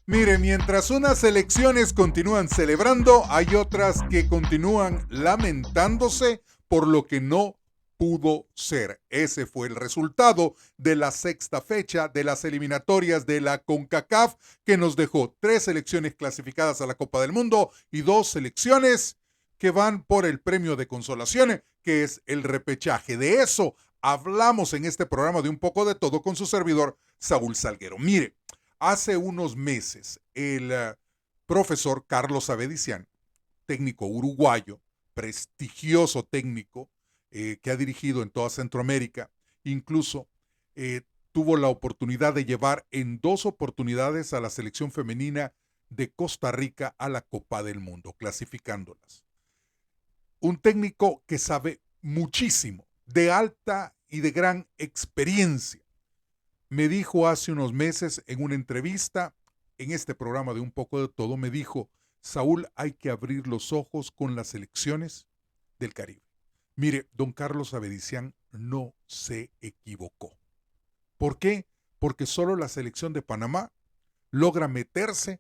Mire, mientras unas elecciones continúan celebrando, hay otras que continúan lamentándose por lo que no pudo ser. Ese fue el resultado de la sexta fecha de las eliminatorias de la CONCACAF, que nos dejó 3 selecciones clasificadas a la Copa del Mundo y 2 selecciones que van por el premio de consolación, que es el repechaje. De eso hablamos en este programa de un poco de todo con su servidor, Saúl Salguero. Mire, hace unos meses, el profesor Carlos Avedician, técnico uruguayo, prestigioso técnico, que ha dirigido en toda Centroamérica, incluso eh, tuvo la oportunidad de llevar en 2 oportunidades a la selección femenina de Costa Rica a la Copa del Mundo, clasificándolas. Un técnico que sabe muchísimo, de alta y de gran experiencia. Me dijo hace unos meses en una entrevista, en este programa de Un poco de todo, me dijo: Saúl, hay que abrir los ojos con las elecciones del Caribe. Mire, don Carlos Avedician no se equivocó. ¿Por qué? Porque solo la selección de Panamá logra meterse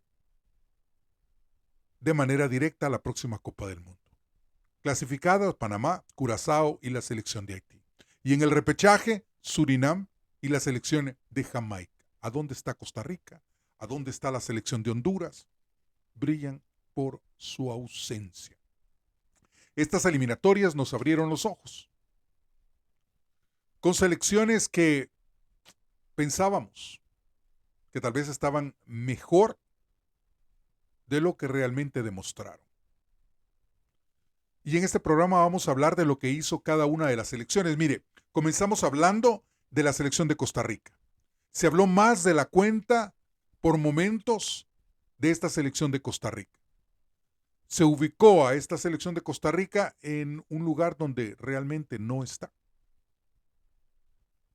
de manera directa a la próxima Copa del Mundo. Clasificadas Panamá, Curazao y la selección de Haití. Y en el repechaje, Surinam y la selección de Jamaica. ¿A dónde está Costa Rica? ¿A dónde está la selección de Honduras? Brillan por su ausencia. Estas eliminatorias nos abrieron los ojos, con selecciones que pensábamos que tal vez estaban mejor de lo que realmente demostraron. Y en este programa vamos a hablar de lo que hizo cada una de las selecciones. Mire, comenzamos hablando de la selección de Costa Rica. Se habló más de la cuenta por momentos de esta selección de Costa Rica. Se ubicó a esta selección de Costa Rica en un lugar donde realmente no está.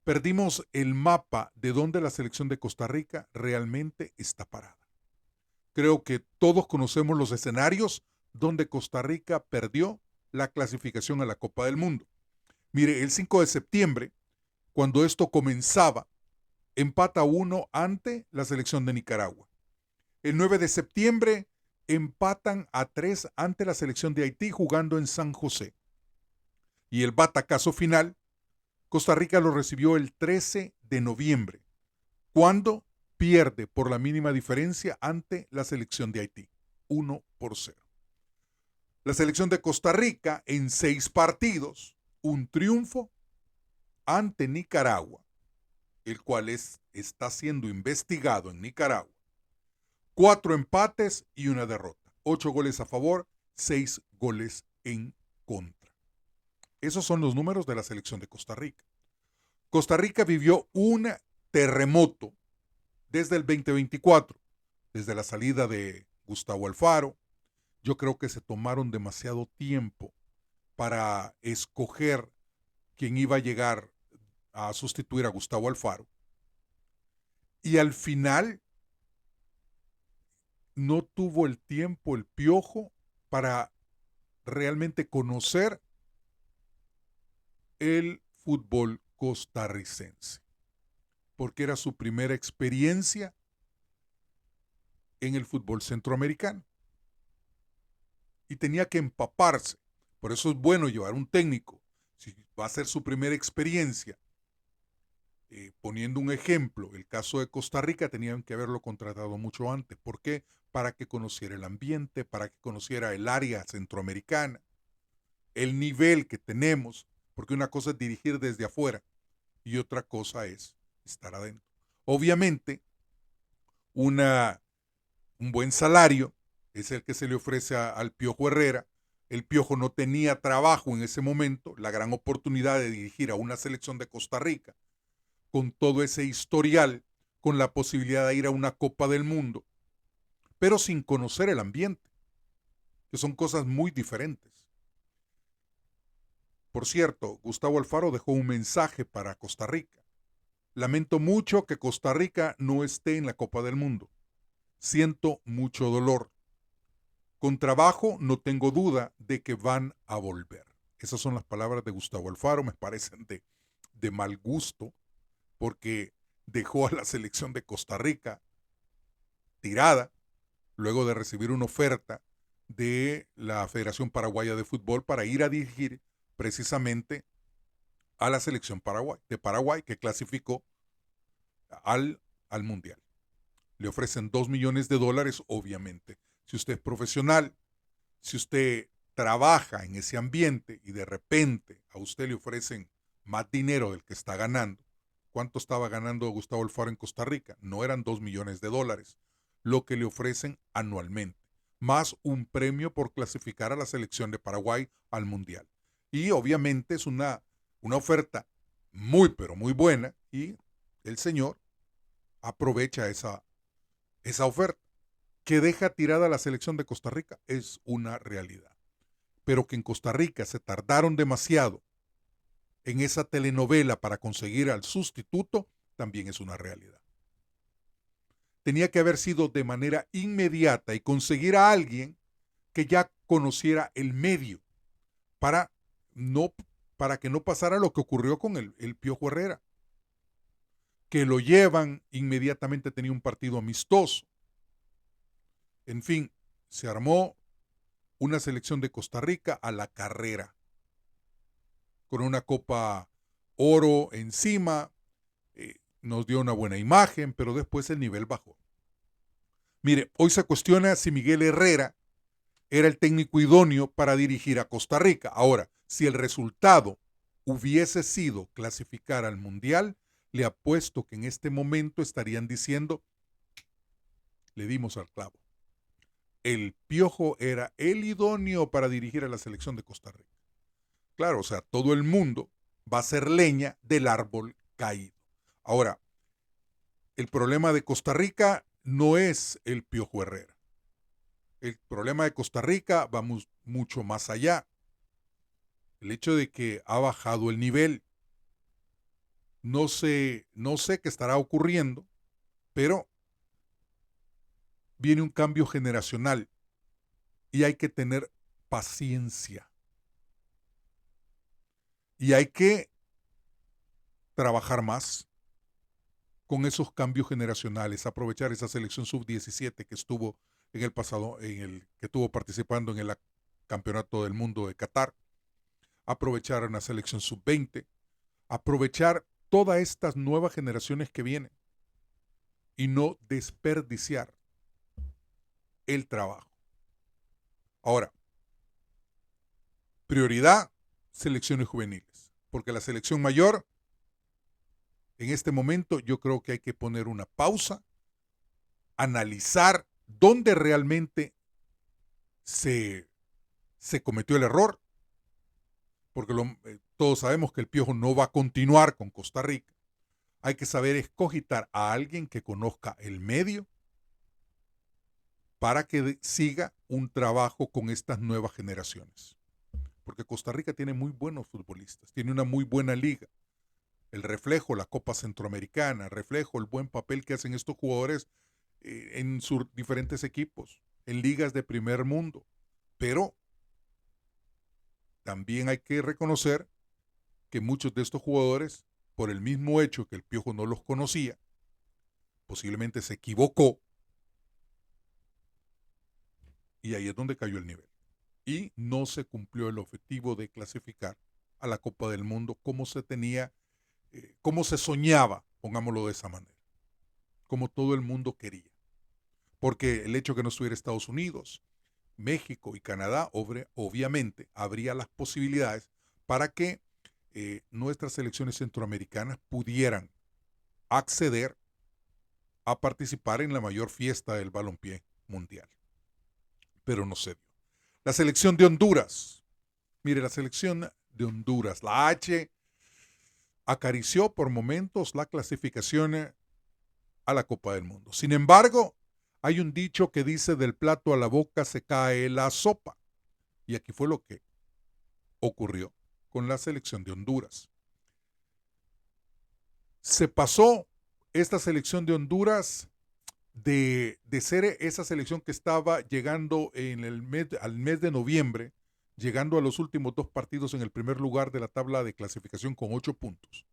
Perdimos el mapa de donde la selección de Costa Rica realmente está parada. Creo que todos conocemos los escenarios donde Costa Rica perdió la clasificación a la Copa del Mundo. Mire, el 5 de septiembre, cuando esto comenzaba, empata 1 ante la selección de Nicaragua. El 9 de septiembre empatan a 3 ante la selección de Haití jugando en San José. Y el batacazo final, Costa Rica lo recibió el 13 de noviembre, cuando pierde por la mínima diferencia ante la selección de Haití, 1-0. La selección de Costa Rica en 6 partidos, un triunfo ante Nicaragua, el cual está siendo investigado en Nicaragua. 4 empates y una derrota. 8 goles a favor, 6 goles en contra. Esos son los números de la selección de Costa Rica. Costa Rica vivió un terremoto desde el 2024, desde la salida de Gustavo Alfaro. Yo creo que se tomaron demasiado tiempo para escoger quién iba a llegar a sustituir a Gustavo Alfaro. Y al final no tuvo el tiempo el Piojo para realmente conocer el fútbol costarricense, porque era su primera experiencia en el fútbol centroamericano y tenía que empaparse. Por eso es bueno llevar un técnico, si va a ser su primera experiencia. Poniendo un ejemplo, el caso de Costa Rica tenían que haberlo contratado mucho antes. ¿Por qué? Para que conociera el ambiente, para que conociera el área centroamericana, el nivel que tenemos, porque una cosa es dirigir desde afuera y otra cosa es estar adentro. Obviamente, un buen salario es el que se le ofrece al Piojo Herrera. El Piojo no tenía trabajo en ese momento, la gran oportunidad de dirigir a una selección de Costa Rica con todo ese historial, con la posibilidad de ir a una Copa del Mundo, pero sin conocer el ambiente, que son cosas muy diferentes. Por cierto, Gustavo Alfaro dejó un mensaje para Costa Rica. Lamento mucho que Costa Rica no esté en la Copa del Mundo. Siento mucho dolor. Con trabajo no tengo duda de que van a volver. Esas son las palabras de Gustavo Alfaro, me parecen de mal gusto, porque dejó a la selección de Costa Rica tirada luego de recibir una oferta de la Federación Paraguaya de Fútbol para ir a dirigir precisamente a la selección de Paraguay que clasificó al Mundial. Le ofrecen $2 millones, obviamente. Si usted es profesional, si usted trabaja en ese ambiente y de repente a usted le ofrecen más dinero del que está ganando. ¿Cuánto estaba ganando Gustavo Alfaro en Costa Rica? No eran $2 millones, lo que le ofrecen anualmente, más un premio por clasificar a la selección de Paraguay al Mundial. Y obviamente es una oferta muy, pero muy buena y el señor aprovecha esa oferta. Que deja tirada a la selección de Costa Rica es una realidad. Pero que en Costa Rica se tardaron demasiado en esa telenovela para conseguir al sustituto también es una realidad. Tenía que haber sido de manera inmediata y conseguir a alguien que ya conociera el medio para que no pasara lo que ocurrió con el Piojo Herrera, que lo llevan, inmediatamente tenía un partido amistoso. En fin, se armó una selección de Costa Rica a la carrera, con una Copa Oro encima, nos dio una buena imagen, pero después el nivel bajó. Mire, hoy se cuestiona si Miguel Herrera era el técnico idóneo para dirigir a Costa Rica. Ahora, si el resultado hubiese sido clasificar al Mundial, le apuesto que en este momento estarían diciendo, le dimos al clavo. El Piojo era el idóneo para dirigir a la selección de Costa Rica. Claro, o sea, todo el mundo va a ser leña del árbol caído. Ahora, el problema de Costa Rica no es el Piojo Herrera. El problema de Costa Rica va mucho más allá. El hecho de que ha bajado el nivel. No sé qué estará ocurriendo, pero viene un cambio generacional y hay que tener paciencia. Y hay que trabajar más con esos cambios generacionales, aprovechar esa selección sub-17 que estuvo en el pasado, que estuvo participando en el Campeonato del Mundo de Qatar, aprovechar una selección sub-20, aprovechar todas estas nuevas generaciones que vienen y no desperdiciar el trabajo. Ahora, prioridad, selecciones juveniles, porque la selección mayor, en este momento yo creo que hay que poner una pausa, analizar dónde realmente se cometió el error, porque todos sabemos que el Piojo no va a continuar con Costa Rica. Hay que saber escogitar a alguien que conozca el medio para que siga un trabajo con estas nuevas generaciones. Porque Costa Rica tiene muy buenos futbolistas, tiene una muy buena liga. El reflejo, la Copa Centroamericana, el reflejo, el buen papel que hacen estos jugadores en sus diferentes equipos, en ligas de primer mundo. Pero también hay que reconocer que muchos de estos jugadores, por el mismo hecho que el Piojo no los conocía, posiblemente se equivocó y ahí es donde cayó el nivel. Y no se cumplió el objetivo de clasificar a la Copa del Mundo como se tenía, como se soñaba, pongámoslo de esa manera, como todo el mundo quería. Porque el hecho que no estuviera Estados Unidos, México y Canadá, obviamente, habría las posibilidades para que nuestras selecciones centroamericanas pudieran acceder a participar en la mayor fiesta del balompié mundial. Pero no se dio. La selección de Honduras. Mire, la selección de Honduras, la H, acarició por momentos la clasificación a la Copa del Mundo. Sin embargo, hay un dicho que dice: del plato a la boca se cae la sopa. Y aquí fue lo que ocurrió con la selección de Honduras. Se pasó esta selección de Honduras de ser esa selección que estaba llegando al mes de noviembre, llegando a los últimos 2 partidos en el primer lugar de la tabla de clasificación con 8 puntos,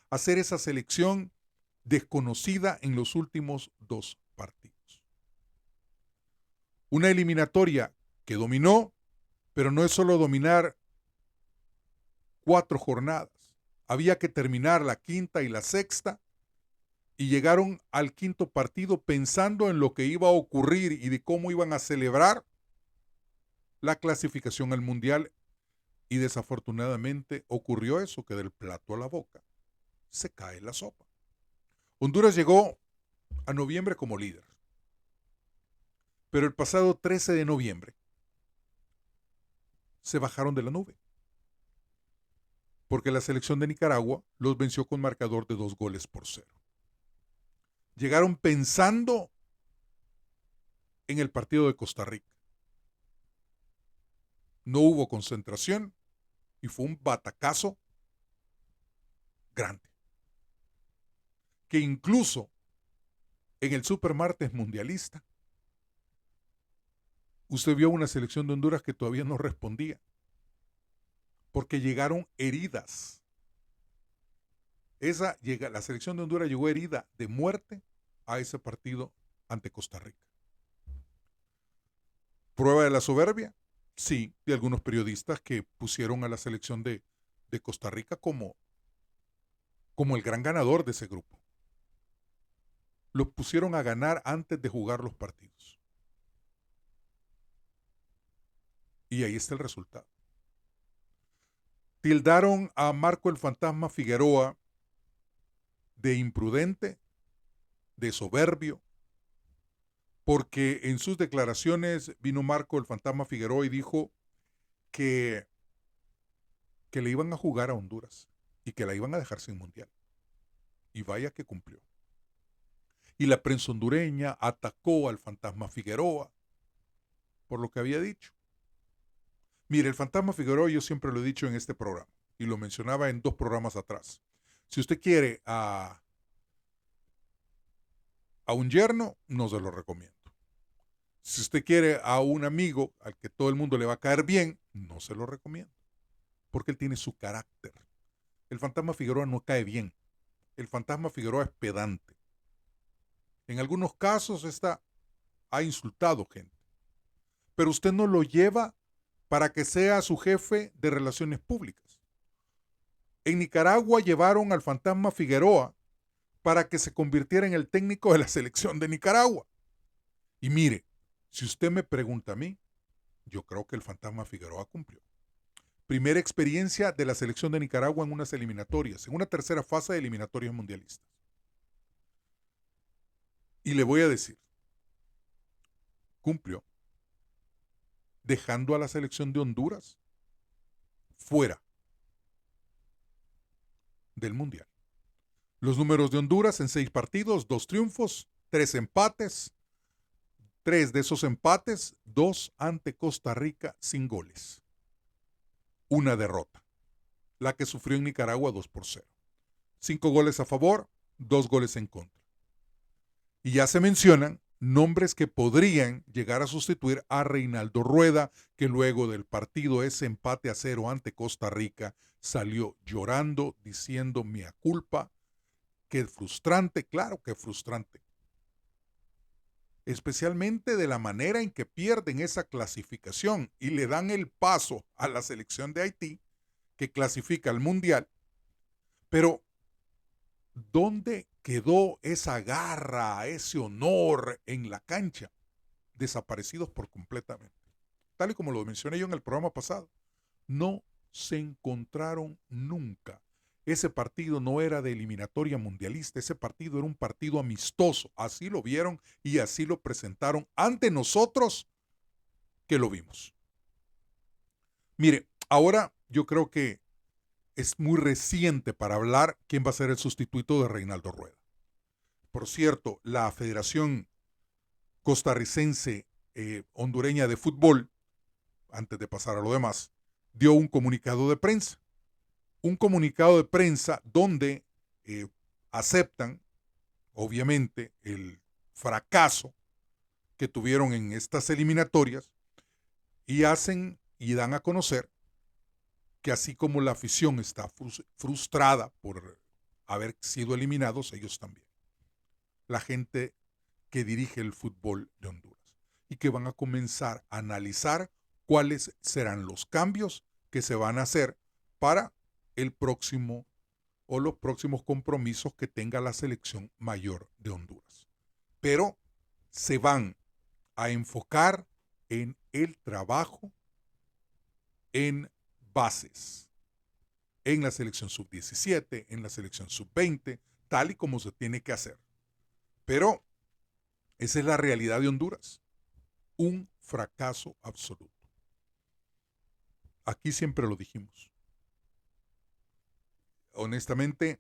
a ser esa selección desconocida en los últimos 2 partidos. Una eliminatoria que dominó, pero no es solo dominar 4 jornadas. Había que terminar la quinta y la sexta y llegaron al quinto partido pensando en lo que iba a ocurrir y de cómo iban a celebrar la clasificación al Mundial, y desafortunadamente ocurrió eso, que del plato a la boca se cae la sopa. Honduras llegó a noviembre como líder, pero el pasado 13 de noviembre se bajaron de la nube, porque la selección de Nicaragua los venció con marcador de 2-0. Llegaron pensando en el partido de Costa Rica. No hubo concentración y fue un batacazo grande, que incluso en el Supermartes Mundialista usted vio una selección de Honduras que todavía no respondía, porque llegaron heridas. La selección de Honduras llegó herida de muerte a ese partido ante Costa Rica. ¿Prueba de la soberbia? Sí, de algunos periodistas que pusieron a la selección de Costa Rica como el gran ganador de ese grupo. Los pusieron a ganar antes de jugar los partidos. Y ahí está el resultado. Tildaron a Marco el Fantasma Figueroa de imprudente, de soberbio, porque en sus declaraciones vino Marco el Fantasma Figueroa y dijo que le iban a jugar a Honduras y que la iban a dejar sin mundial. Y vaya que cumplió. Y la prensa hondureña atacó al Fantasma Figueroa por lo que había dicho. Mire, el Fantasma Figueroa, yo siempre lo he dicho en este programa, y lo mencionaba en 2 programas atrás. Si usted quiere a un yerno, no se lo recomiendo. Si usted quiere a un amigo al que todo el mundo le va a caer bien, no se lo recomiendo, porque él tiene su carácter. El Fantasma Figueroa no cae bien. El Fantasma Figueroa es pedante. En algunos casos ha insultado gente, pero usted no lo lleva para que sea su jefe de relaciones públicas. En Nicaragua llevaron al Fantasma Figueroa para que se convirtiera en el técnico de la selección de Nicaragua. Y mire, si usted me pregunta a mí, yo creo que el Fantasma Figueroa cumplió. Primera experiencia de la selección de Nicaragua en unas eliminatorias, en una tercera fase de eliminatorias mundialistas. Y le voy a decir, cumplió, dejando a la selección de Honduras fuera del Mundial. Los números de Honduras en 6 partidos, 2 triunfos, 3 empates. 3 de esos empates, 2 ante Costa Rica sin goles. Una derrota, la que sufrió en Nicaragua 2-0. 5 goles a favor, 2 goles en contra. Y ya se mencionan nombres que podrían llegar a sustituir a Reinaldo Rueda, que luego del partido ese empate a 0 ante Costa Rica salió llorando, diciendo mea culpa, que frustrante, claro que frustrante. Especialmente de la manera en que pierden esa clasificación y le dan el paso a la selección de Haití, que clasifica al Mundial. Pero, ¿dónde quedó esa garra, ese honor en la cancha? Desaparecidos por completamente. Tal y como lo mencioné yo en el programa pasado, no se encontraron nunca. Ese partido no era de eliminatoria mundialista, ese partido era un partido amistoso. Así lo vieron y así lo presentaron ante nosotros que lo vimos. Mire, ahora yo creo que es muy reciente para hablar quién va a ser el sustituto de Reinaldo Rueda. Por cierto, la Federación Costarricense Hondureña de Fútbol, antes de pasar a lo demás, dio un comunicado de prensa. Un comunicado de prensa donde aceptan, obviamente, el fracaso que tuvieron en estas eliminatorias y hacen y dan a conocer que así como la afición está frustrada por haber sido eliminados, ellos también. La gente que dirige el fútbol de Honduras. y que van a comenzar a analizar cuáles serán los cambios que se van a hacer para el próximo o los próximos compromisos que tenga la selección mayor de Honduras. Pero se van a enfocar en el trabajo en bases, en la selección sub-17, en la selección sub-20, tal y como se tiene que hacer. Pero esa es la realidad de Honduras. Un fracaso absoluto. Aquí siempre lo dijimos. Honestamente,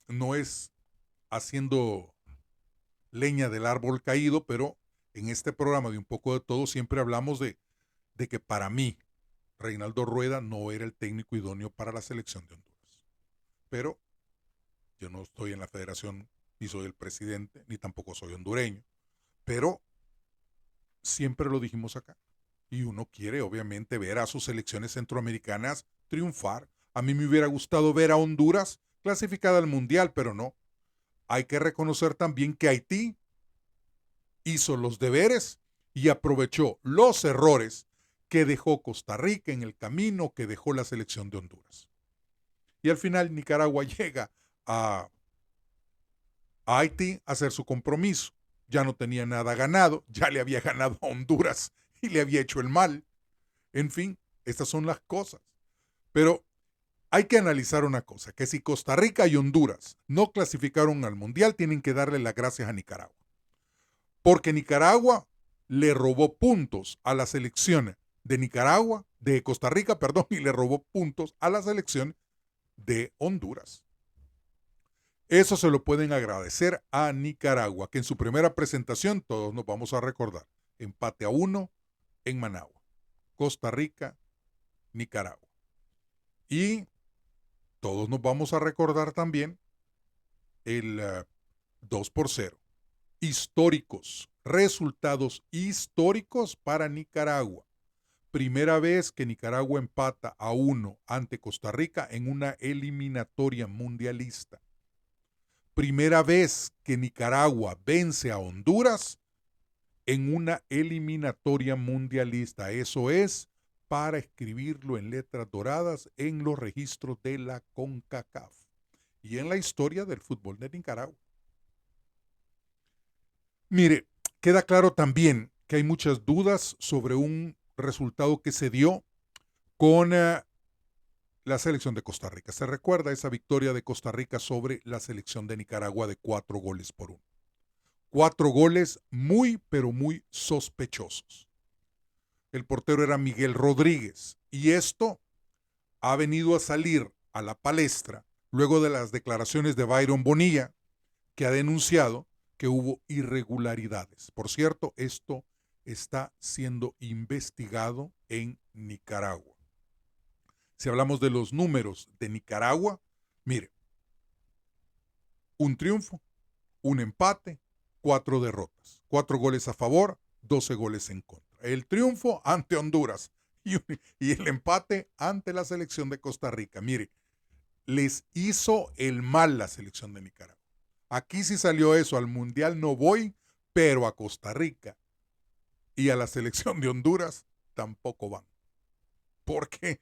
no es haciendo leña del árbol caído, pero en este programa de Un poco de todo siempre hablamos de que para mí Reinaldo Rueda no era el técnico idóneo para la selección de Honduras. Pero yo no estoy en la federación, ni soy el presidente, ni tampoco soy hondureño. Pero siempre lo dijimos acá. Y uno quiere, obviamente, ver a sus selecciones centroamericanas triunfar. A mí me hubiera gustado ver a Honduras clasificada al Mundial, pero no. Hay que reconocer también que Haití hizo los deberes y aprovechó los errores que dejó Costa Rica en el camino, que dejó la selección de Honduras. Y al final Nicaragua llega a Haití a hacer su compromiso. Ya no tenía nada ganado, ya le había ganado a Honduras y le había hecho el mal. En fin, estas son las cosas. Pero hay que analizar una cosa, que si Costa Rica y Honduras no clasificaron al Mundial, tienen que darle las gracias a Nicaragua. Porque Nicaragua le robó puntos a la selección de Costa Rica, y le robó puntos a la selección de Honduras. Eso se lo pueden agradecer a Nicaragua, que en su primera presentación, todos nos vamos a recordar, empate a 1 en Managua. Costa Rica, Nicaragua. Y todos nos vamos a recordar también el 2-0. Históricos, resultados históricos para Nicaragua. Primera vez que Nicaragua empata a 1 ante Costa Rica en una eliminatoria mundialista. Primera vez que Nicaragua vence a Honduras en una eliminatoria mundialista. Eso es para escribirlo en letras doradas en los registros de la CONCACAF y en la historia del fútbol de Nicaragua. Mire, queda claro también que hay muchas dudas sobre un resultado que se dio con la selección de Costa Rica. ¿Se recuerda esa victoria de Costa Rica sobre la selección de Nicaragua de 4-1? 4 goles muy, pero muy sospechosos. El portero era Miguel Rodríguez y esto ha venido a salir a la palestra luego de las declaraciones de Byron Bonilla, que ha denunciado que hubo irregularidades. Por cierto, esto está siendo investigado en Nicaragua. Si hablamos de los números de Nicaragua, mire, un triunfo, un empate, 4 derrotas, 4 goles a favor, 12 goles en contra. El triunfo ante Honduras y el empate ante la selección de Costa Rica. Mire, les hizo el mal la selección de Nicaragua. Aquí sí salió eso, al Mundial no voy, pero a Costa Rica y a la selección de Honduras tampoco van. Porque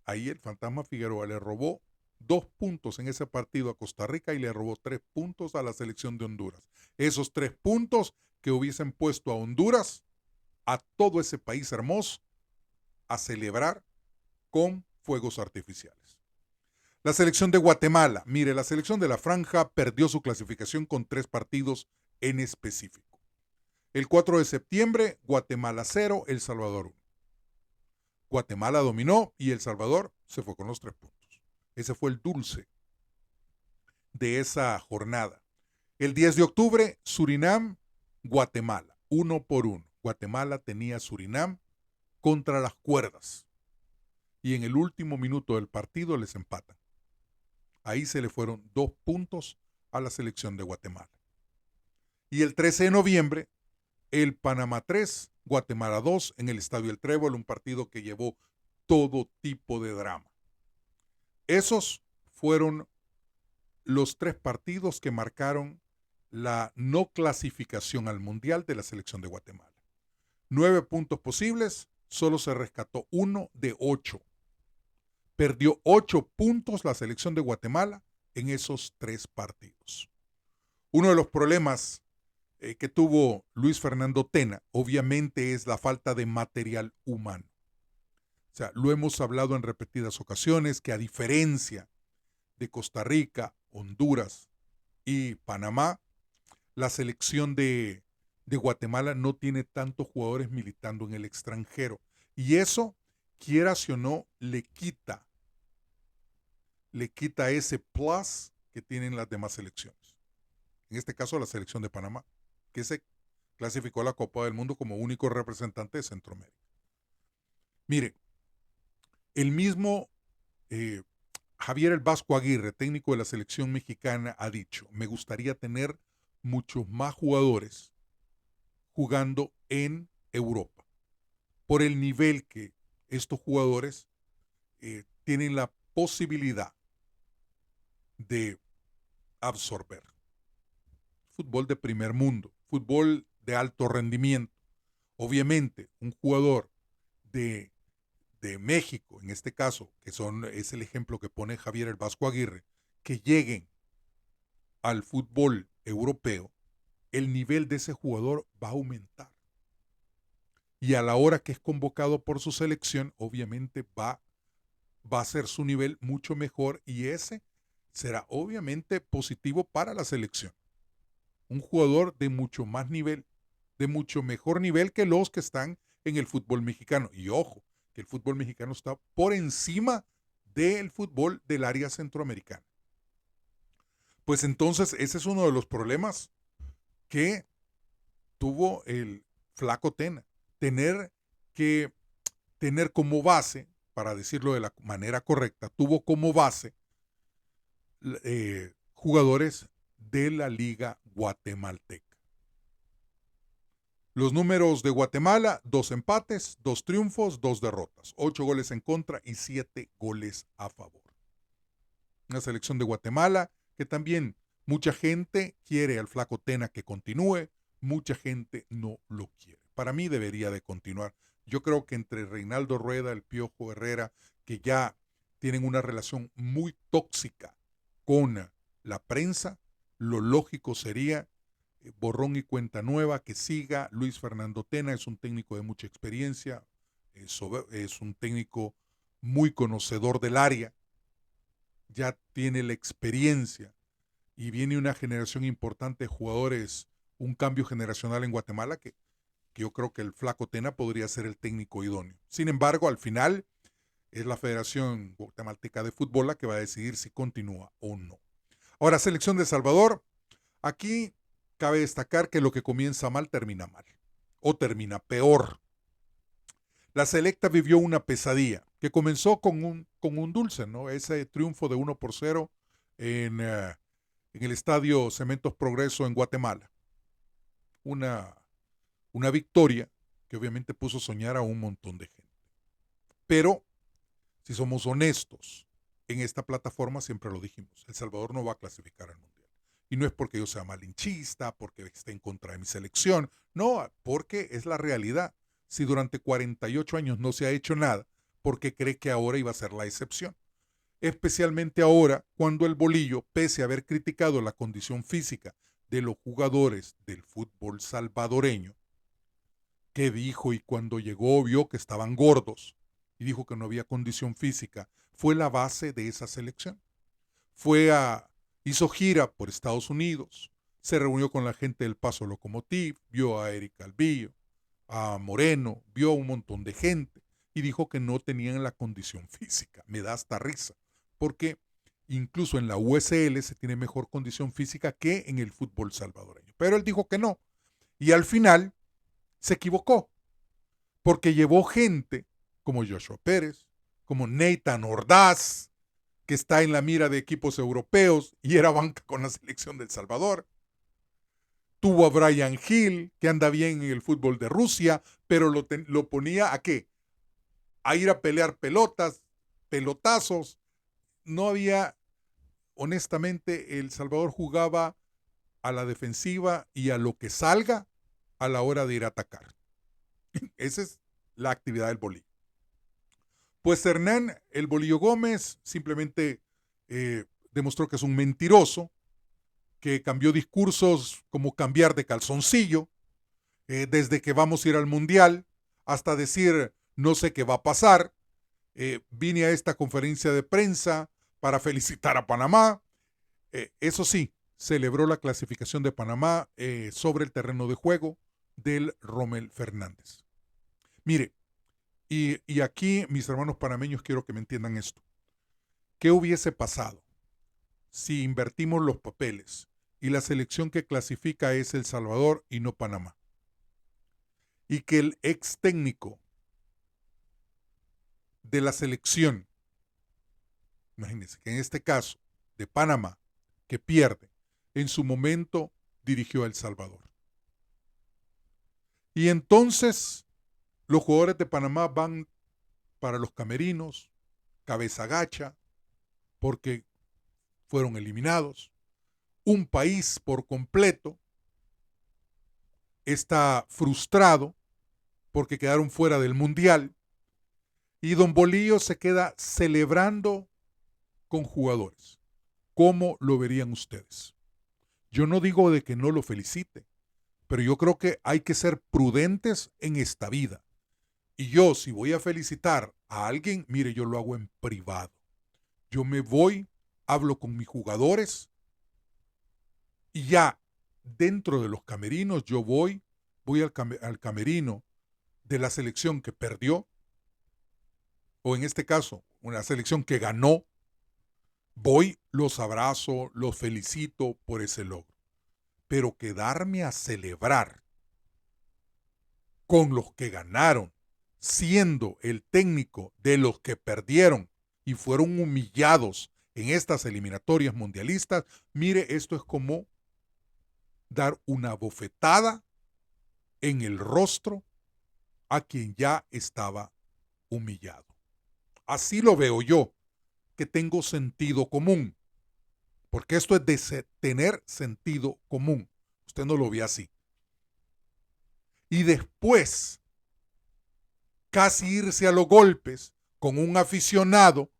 ahí el Fantasma Figueroa le robó 2 puntos en ese partido a Costa Rica y le robó 3 puntos a la selección de Honduras. Esos 3 puntos que hubiesen puesto a Honduras, a todo ese país hermoso, a celebrar con fuegos artificiales. La selección de Guatemala, mire, la selección de la Franja perdió su clasificación con 3 partidos en específico. El 4 de septiembre, Guatemala 0, El Salvador 1. Guatemala dominó y El Salvador se fue con los 3 puntos. Ese fue el dulce de esa jornada. El 10 de octubre, Surinam, Guatemala, 1-1. Guatemala tenía a Surinam contra las cuerdas. Y en el último minuto del partido les empatan. Ahí se le fueron 2 puntos a la selección de Guatemala. Y el 13 de noviembre, el Panamá 3, Guatemala 2 en el Estadio El Trébol, un partido que llevó todo tipo de drama. Esos fueron los 3 partidos que marcaron la no clasificación al Mundial de la selección de Guatemala. 9 puntos posibles, solo se rescató 1 de 8. Perdió 8 puntos la selección de Guatemala en esos 3 partidos. Uno de los problemas que tuvo Luis Fernando Tena, obviamente, es la falta de material humano. O sea, lo hemos hablado en repetidas ocasiones, que a diferencia de Costa Rica, Honduras y Panamá, la selección de Guatemala no tiene tantos jugadores militando en el extranjero. Y eso, quieras o no, le quita ese plus que tienen las demás selecciones. En este caso, la selección de Panamá, que se clasificó a la Copa del Mundo como único representante de Centroamérica. Mire, el mismo Javier El Vasco Aguirre, técnico de la selección mexicana, ha dicho: me gustaría tener muchos más jugadores jugando en Europa, por el nivel que estos jugadores tienen la posibilidad de absorber. Fútbol de primer mundo, fútbol de alto rendimiento. Obviamente, un jugador de México, en este caso, que es el ejemplo que pone Javier El Vasco Aguirre, que lleguen al fútbol europeo, el nivel de ese jugador va a aumentar. Y a la hora que es convocado por su selección, obviamente va a ser su nivel mucho mejor, y ese será obviamente positivo para la selección. Un jugador de mucho más nivel, de mucho mejor nivel que los que están en el fútbol mexicano. Y ojo, que el fútbol mexicano está por encima del fútbol del área centroamericana. Pues entonces ese es uno de los problemas que tuvo el flaco Tena. Tener como base, para decirlo de la manera correcta, tuvo como base jugadores de la liga guatemalteca. Los números de Guatemala: 2 empates, 2 triunfos, 2 derrotas, 8 goles en contra y 7 goles a favor. Una selección de Guatemala que también mucha gente quiere al flaco Tena que continúe, mucha gente no lo quiere. Para mí debería de continuar. Yo creo que entre Reinaldo Rueda, el Piojo Herrera, que ya tienen una relación muy tóxica con la prensa, lo lógico sería borrón y cuenta nueva, que siga Luis Fernando Tena. Es un técnico de mucha experiencia, es un técnico muy conocedor del área, ya tiene la experiencia y viene una generación importante de jugadores, un cambio generacional en Guatemala que yo creo que el flaco Tena podría ser el técnico idóneo. Sin embargo, al final es la Federación Guatemalteca de Fútbol la que va a decidir si continúa o no. Ahora, selección de El Salvador. Aquí cabe destacar que lo que comienza mal termina mal, o termina peor. La selecta vivió una pesadilla que comenzó con un dulce, ¿no? Ese triunfo de 1-0 en el estadio Cementos Progreso en Guatemala. Una victoria que obviamente puso a soñar a un montón de gente. Pero, si somos honestos, en esta plataforma siempre lo dijimos: El Salvador no va a clasificar al Mundial. Y no es porque yo sea malinchista, porque esté en contra de mi selección, no, porque es la realidad. Si durante 48 años no se ha hecho nada, ¿por qué cree que ahora iba a ser la excepción? Especialmente ahora, cuando el Bolillo, pese a haber criticado la condición física de los jugadores del fútbol salvadoreño, que dijo, y cuando llegó vio que estaban gordos y dijo que no había condición física, fue la base de esa selección. Hizo gira por Estados Unidos, se reunió con la gente del Paso Locomotiv, vio a Eric Calvillo, a Moreno, vio a un montón de gente y dijo que no tenían la condición física. Me da hasta risa, porque incluso en la USL se tiene mejor condición física que en el fútbol salvadoreño. Pero él dijo que no. Y al final se equivocó, porque llevó gente como Joshua Pérez, como Nathan Ordaz, que está en la mira de equipos europeos y era banca con la selección de El Salvador. Tuvo a Brian Hill, que anda bien en el fútbol de Rusia, pero lo ponía ¿a qué? A ir a pelear pelotazos. No había, honestamente, El Salvador jugaba a la defensiva y a lo que salga a la hora de ir a atacar. Esa es la actividad del bolillo. Pues Hernán, el Bolillo Gómez, simplemente demostró que es un mentiroso, que cambió discursos como cambiar de calzoncillo, desde que vamos a ir al Mundial hasta decir no sé qué va a pasar. Vine a esta conferencia de prensa para felicitar a Panamá. Eso sí, celebró la clasificación de Panamá sobre el terreno de juego del Rommel Fernández. Mire, y aquí, mis hermanos panameños, quiero que me entiendan esto. ¿Qué hubiese pasado si invertimos los papeles y la selección que clasifica es El Salvador y no Panamá? Y que el ex técnico de la selección, imagínense que en este caso de Panamá, que pierde, en su momento dirigió a El Salvador. Y entonces los jugadores de Panamá van para los camerinos, cabeza gacha, porque fueron eliminados. Un país por completo está frustrado porque quedaron fuera del Mundial. Y Don Bolillo se queda celebrando con jugadores. ¿Cómo lo verían ustedes? Yo no digo de que no lo felicite, pero yo creo que hay que ser prudentes en esta vida. Y yo, si voy a felicitar a alguien, mire, yo lo hago en privado. Yo me voy, hablo con mis jugadores y ya dentro de los camerinos yo voy al camerino de la selección que perdió, o en este caso, una selección que ganó, voy, los abrazo, los felicito por ese logro. Pero quedarme a celebrar con los que ganaron, siendo el técnico de los que perdieron y fueron humillados en estas eliminatorias mundialistas, mire, esto es como dar una bofetada en el rostro a quien ya estaba humillado. Así lo veo yo, que tengo sentido común, porque esto es de tener sentido común. Usted no lo ve así. Y después, casi irse a los golpes con un aficionado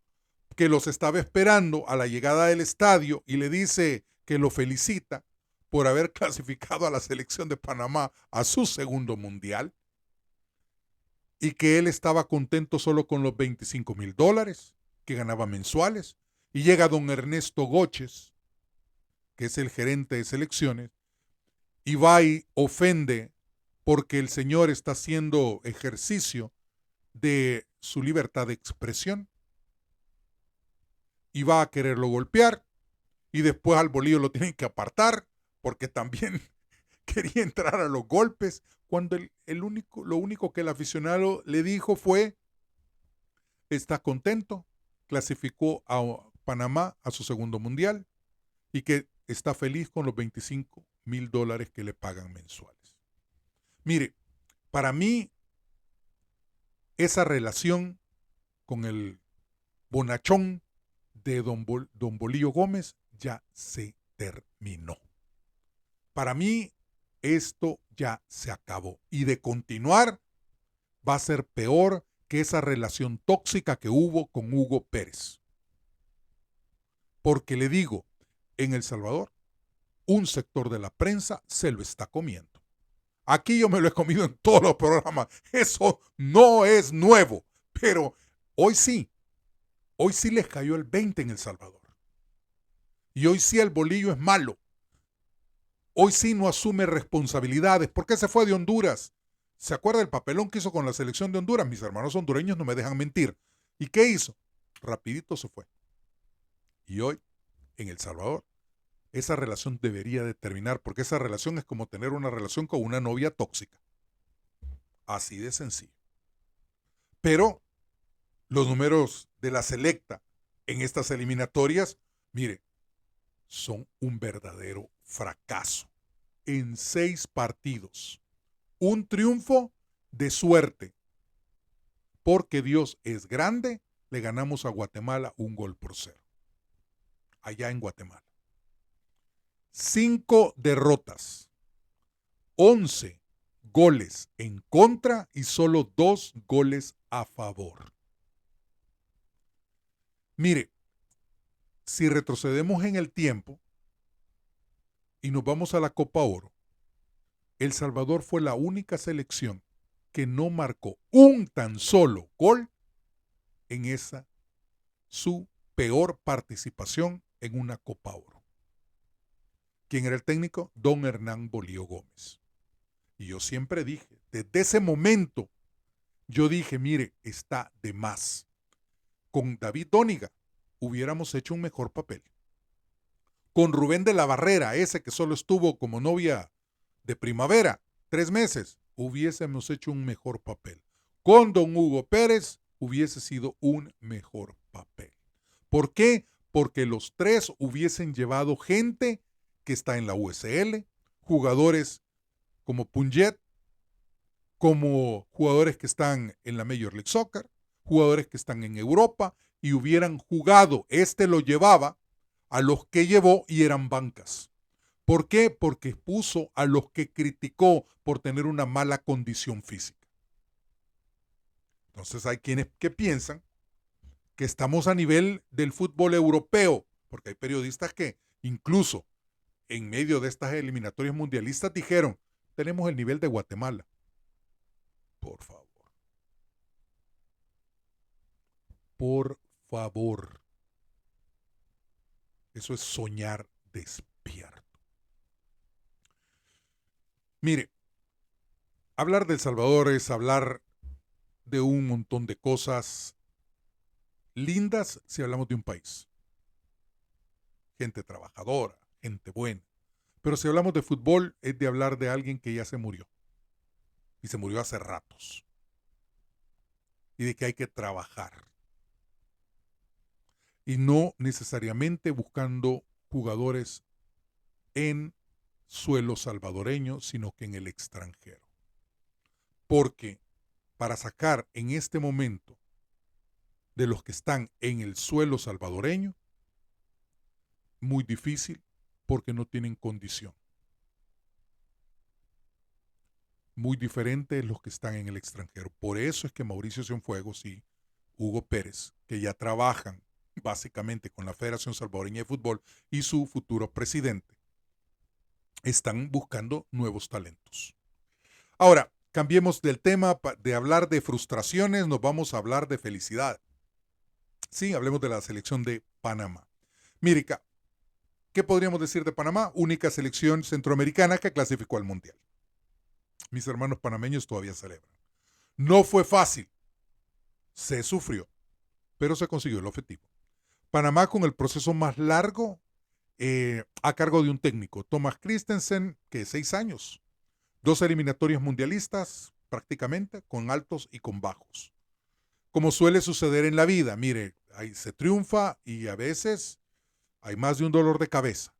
que los estaba esperando a la llegada del estadio y le dice que lo felicita por haber clasificado a la selección de Panamá a su segundo mundial y que él estaba contento solo con los $25,000 que ganaba mensuales. Y llega don Ernesto Goches, que es el gerente de selecciones, y va y ofende porque el señor está haciendo ejercicio de su libertad de expresión y va a quererlo golpear y después al Bolillo lo tienen que apartar porque también quería entrar a los golpes cuando lo único que el aficionado le dijo fue está contento, clasificó a Panamá a su segundo mundial y que está feliz con los $25,000 que le pagan mensuales. Mire, para mí esa relación con el bonachón de don Bolillo Gómez ya se terminó. Para mí esto ya se acabó y de continuar va a ser peor que esa relación tóxica que hubo con Hugo Pérez. Porque le digo, en El Salvador, un sector de la prensa se lo está comiendo. Aquí yo me lo he comido en todos los programas. Eso no es nuevo, pero hoy sí les cayó el 20 en El Salvador. Y hoy sí el Bolillo es malo. Hoy sí no asume responsabilidades. ¿Por qué se fue de Honduras? ¿Se acuerda del papelón que hizo con la selección de Honduras? Mis hermanos hondureños no me dejan mentir. ¿Y qué hizo? Rapidito se fue. Y hoy, en El Salvador, esa relación debería de terminar, porque esa relación es como tener una relación con una novia tóxica. Así de sencillo. Pero los números de la selecta en estas eliminatorias, mire, son un verdadero fracaso. En 6 partidos. Un triunfo de suerte. Porque Dios es grande, le ganamos a Guatemala 1-0. Allá en Guatemala. 5 derrotas. 11 goles en contra y solo 2 goles a favor. Mire, si retrocedemos en el tiempo y nos vamos a la Copa Oro, El Salvador fue la única selección que no marcó un tan solo gol en esa su peor participación en una Copa Oro. ¿Quién era el técnico? Don Hernán Bolío Gómez. Y yo siempre dije, desde ese momento, yo dije, mire, está de más. Con David Dóniga hubiéramos hecho un mejor papel. Con Rubén de la Barrera, ese que solo estuvo como novia de primavera, 3 meses, hubiésemos hecho un mejor papel. Con don Hugo Pérez hubiese sido un mejor papel. ¿Por qué? Porque los 3 hubiesen llevado gente que está en la USL, jugadores como Punjet, como jugadores que están en la Major League Soccer, jugadores que están en Europa y hubieran jugado. Este lo llevaba a los que llevó y eran bancas. ¿Por qué? Porque puso a los que criticó por tener una mala condición física. Entonces hay quienes que piensan que estamos a nivel del fútbol europeo, porque hay periodistas que incluso en medio de estas eliminatorias mundialistas dijeron, tenemos el nivel de Guatemala. Por favor. Por favor. Eso es soñar despierto. Mire, hablar de El Salvador es hablar de un montón de cosas lindas si hablamos de un país. Gente trabajadora, gente buena. Pero si hablamos de fútbol es de hablar de alguien que ya se murió. Y se murió hace ratos. Y de que hay que trabajar. Y no necesariamente buscando jugadores en suelo salvadoreño, sino que en el extranjero. Porque para sacar en este momento de los que están en el suelo salvadoreño, muy difícil porque no tienen condición. Muy diferente los que están en el extranjero. Por eso es que Mauricio Cienfuegos y Hugo Pérez, que ya trabajan básicamente con la Federación Salvadoreña de Fútbol y su futuro presidente, están buscando nuevos talentos. Ahora, cambiemos del tema de hablar de frustraciones, nos vamos a hablar de felicidad. Sí, hablemos de la selección de Panamá. Mirica, ¿qué podríamos decir de Panamá? Única selección centroamericana que clasificó al Mundial. Mis hermanos panameños todavía celebran. No fue fácil, se sufrió, pero se consiguió el objetivo. Panamá con el proceso más largo a cargo de un técnico, Thomas Christensen, que 6 años. 2 eliminatorias mundialistas, prácticamente, con altos y con bajos. Como suele suceder en la vida, mire, ahí se triunfa y a veces hay más de un dolor de cabeza.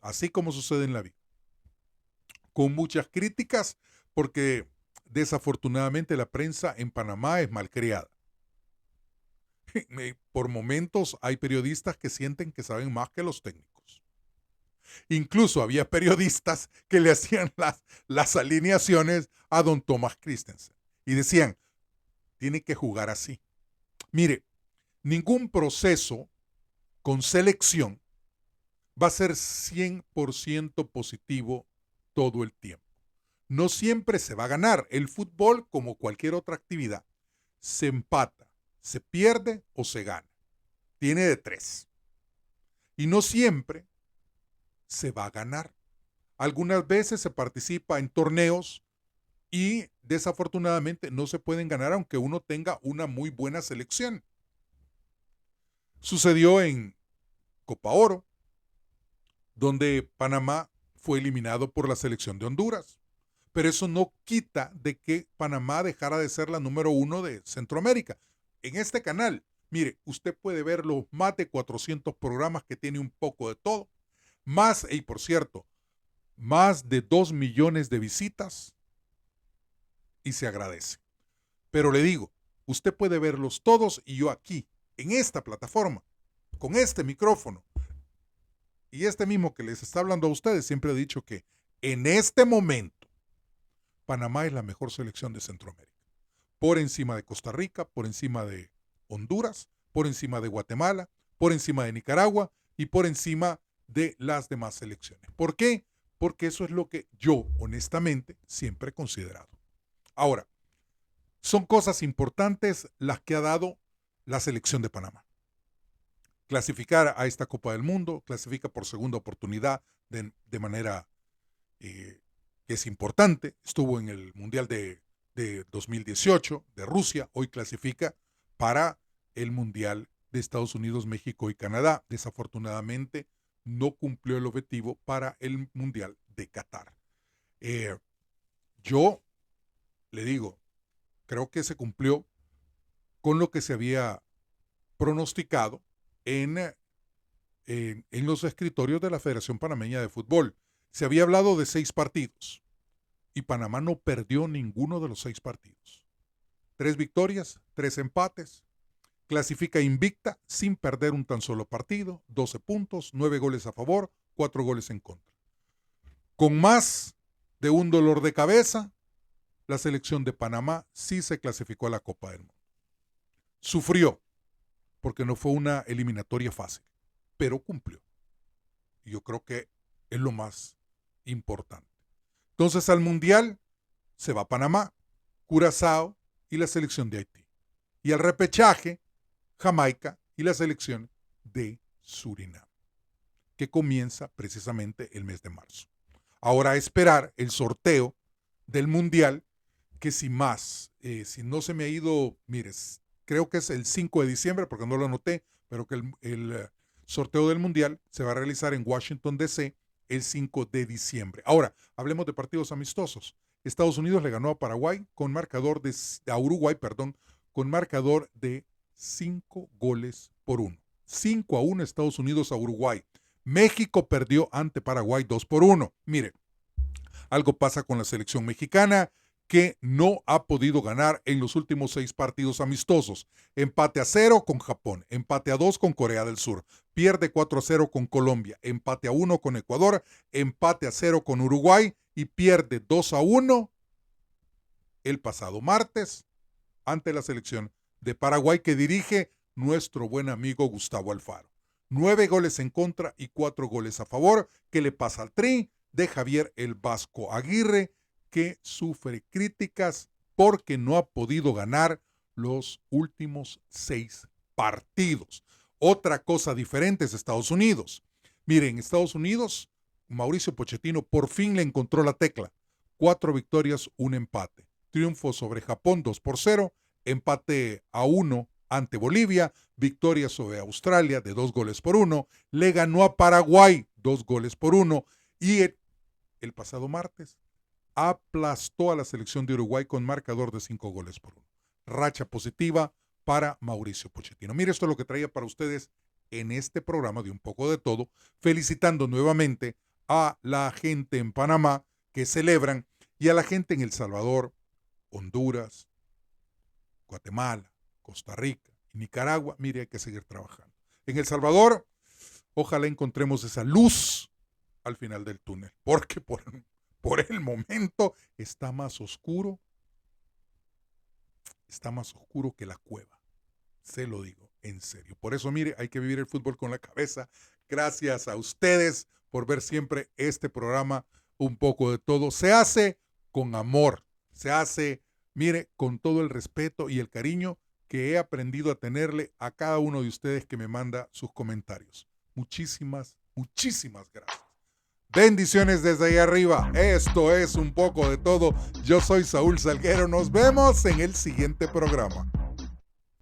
Así como sucede en la vida. Con muchas críticas, porque desafortunadamente la prensa en Panamá es malcriada. Por momentos hay periodistas que sienten que saben más que los técnicos. Incluso había periodistas que le hacían las alineaciones a don Thomas Christensen y decían, tiene que jugar así. Mire, ningún proceso con selección va a ser 100% positivo todo el tiempo. No siempre se va a ganar. El fútbol, como cualquier otra actividad, se empata, se pierde o se gana. Tiene de 3. Y no siempre se va a ganar. Algunas veces se participa en torneos y desafortunadamente no se pueden ganar aunque uno tenga una muy buena selección. Sucedió en Copa Oro, donde Panamá fue eliminado por la selección de Honduras. Pero eso no quita de que Panamá dejara de ser la número 1 de Centroamérica. En este canal, mire, usted puede ver los más de 400 programas que tiene un poco de todo. Más, y por cierto, más de 2 millones de visitas y se agradece. Pero le digo, usted puede verlos todos y yo aquí, en esta plataforma, con este micrófono y este mismo que les está hablando a ustedes, siempre he dicho que en este momento Panamá es la mejor selección de Centroamérica. Por encima de Costa Rica, por encima de Honduras, por encima de Guatemala, por encima de Nicaragua y por encima de las demás selecciones. ¿Por qué? Porque eso es lo que yo, honestamente, siempre he considerado. Ahora, son cosas importantes las que ha dado la selección de Panamá. Clasificar a esta Copa del Mundo, clasifica por segunda oportunidad de manera que es importante. Estuvo en el Mundial de 2018 de Rusia, hoy clasifica para el Mundial de Estados Unidos, México y Canadá. Desafortunadamente no cumplió el objetivo para el Mundial de Qatar. Yo le digo, creo que se cumplió con lo que se había pronosticado en los escritorios de la Federación Panameña de Fútbol. Se había hablado de 6 partidos y Panamá no perdió ninguno de los 6 partidos. 3 victorias, 3 empates, clasifica invicta sin perder un tan solo partido, 12 puntos, 9 goles a favor, 4 goles en contra. Con más de un dolor de cabeza, la selección de Panamá sí se clasificó a la Copa del Mundo. Sufrió, porque no fue una eliminatoria fácil, pero cumplió. Y yo creo que es lo más importante. Entonces al Mundial se va Panamá, Curazao y la selección de Haití. Y al repechaje, Jamaica y la selección de Surinam, que comienza precisamente el mes de marzo. Ahora a esperar el sorteo del Mundial, que si no se me ha ido, mires, creo que es el 5 de diciembre, porque no lo anoté, pero que el sorteo del Mundial se va a realizar en Washington, D.C., el 5 de diciembre. Ahora, hablemos de partidos amistosos. Estados Unidos le ganó a Paraguay con marcador a Uruguay, con marcador de 5 goles por 1. 5-1 Estados Unidos a Uruguay. México perdió ante Paraguay 2-1. Mire, algo pasa con la selección mexicana que no ha podido ganar en los últimos 6 partidos amistosos. Empate a 0 con Japón, empate a 2 con Corea del Sur, pierde 4-0 con Colombia, empate a 1 con Ecuador, empate a 0 con Uruguay y pierde 2-1 el pasado martes ante la selección de Paraguay que dirige nuestro buen amigo Gustavo Alfaro. 9 goles en contra y 4 goles a favor, que le pasa al Tri de Javier el Vasco Aguirre, que sufre críticas porque no ha podido ganar los últimos 6 partidos. Otra cosa diferente es Estados Unidos. Miren, Estados Unidos, Mauricio Pochettino por fin le encontró la tecla. 4 victorias, 1 empate. Triunfo sobre Japón 2-0, empate a 1 ante Bolivia, victoria sobre Australia de 2 goles por 1, le ganó a Paraguay 2 goles por 1 y el pasado martes aplastó a la selección de Uruguay con marcador de 5 goles por 1. Racha positiva para Mauricio Pochettino. Mire, esto es lo que traía para ustedes en este programa de Un Poco de Todo, felicitando nuevamente a la gente en Panamá que celebran y a la gente en El Salvador, Honduras, Guatemala, Costa Rica y Nicaragua. Mire, hay que seguir trabajando. En El Salvador, ojalá encontremos esa luz al final del túnel, porque por el momento está más oscuro que la cueva. Se lo digo en serio. Por eso, mire, hay que vivir el fútbol con la cabeza. Gracias a ustedes por ver siempre este programa Un Poco de Todo. Se hace con amor, se hace, mire, con todo el respeto y el cariño que he aprendido a tenerle a cada uno de ustedes que me manda sus comentarios. Muchísimas, muchísimas gracias. Bendiciones desde ahí arriba. Esto es Un Poco de Todo. Yo soy Saúl Salguero. Nos vemos en el siguiente programa.